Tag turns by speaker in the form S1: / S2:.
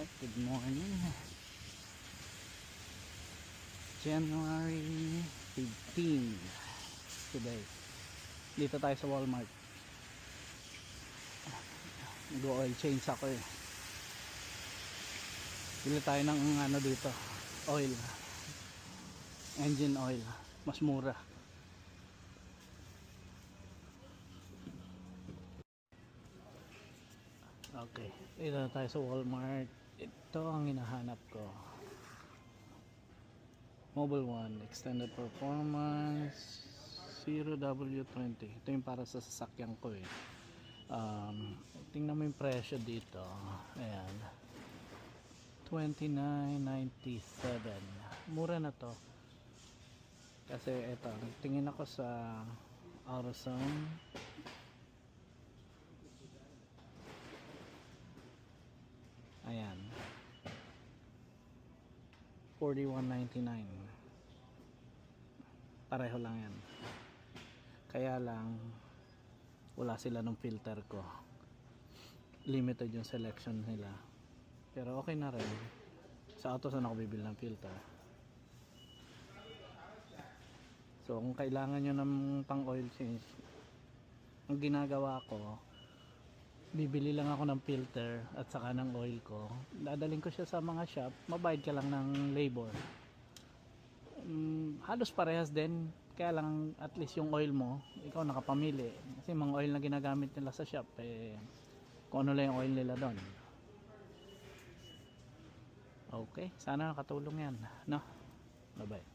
S1: Alright, good morning. January 15 today. Dito tayo sa Walmart. Nag-oil change ako eh. Bili tayo ng ano dito, oil, engine oil, mas mura. Okay, dito na tayo sa Walmart. Ito ang hinahanap ko. Mobile 1 extended performance 0W20. Ito yung para sa sasakyan ko eh. Tingnan mo yung presyo dito. Ayan, 29.97. Mura na to kasi ito, tingin ako sa AutoZone. Ayan, 41.99. Pareho lang yan, kaya lang wala sila ng filter ko, limited yung selection nila, pero okay na rin. Sa AutoZone ako bibili ng filter. So kung kailangan nyo ng pang oil change, ang ginagawa ko, bibili lang ako ng filter at saka ng oil ko, dadaling ko siya sa mga shop, mabayad ka lang ng labor. Halos parehas din, kaya lang at least yung oil mo ikaw nakapamili, kasi mga oil na ginagamit nila sa shop eh, kung ano lang yung oil nila doon. Okay, sana nakatulong yan, no? Bye bye.